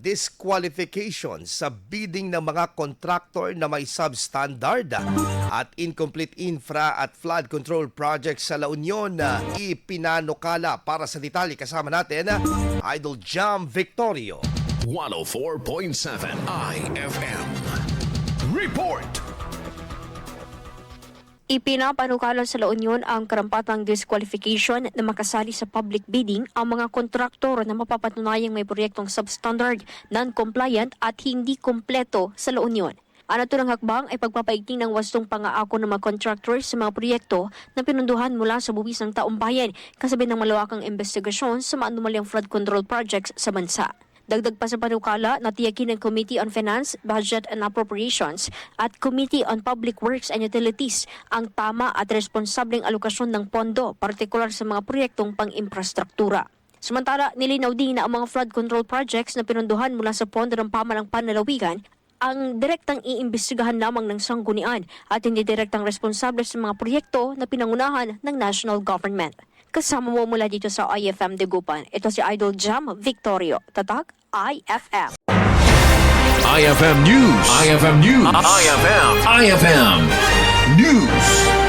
disqualification sa bidding ng mga kontraktor na may substandard at incomplete infra at flood control projects sa La Union ipinanukala. Para sa detalye kasama natin, Idol Jam Victorio. 104.7 IFM. Report! Ipinapanukala sa La Union ang karampatang disqualification na makasali sa public bidding ang mga kontraktor na mapapatunayang may proyektong substandard, non-compliant at hindi kompleto sa La Union. Ang naturang hakbang ay pagpapaigting ng wastong pangaako ng mga contractors sa mga proyekto na pinunduhan mula sa buwis ng taong bayan kasabay ng malawakang investigasyon sa mga anomalyang flood control projects sa bansa. Dagdag pa sa panukala, natiyakin ng Committee on Finance, Budget and Appropriations at Committee on Public Works and Utilities ang tama at responsableng alokasyon ng pondo, partikular sa mga proyektong pang-infrastruktura. Samantala, nilinaw din na ang mga flood control projects na pinunduhan mula sa pondo ng pamalang panlalawigan ang direktang iimbestigahan lamang ng sanggunian at hindi direktang responsable sa mga proyekto na pinangunahan ng national government. Kasama mo mula dito sa IFM Dagupan, ito si Idol Jam Victorio. Tatak IFM. IFM News. IFM News. IFM News.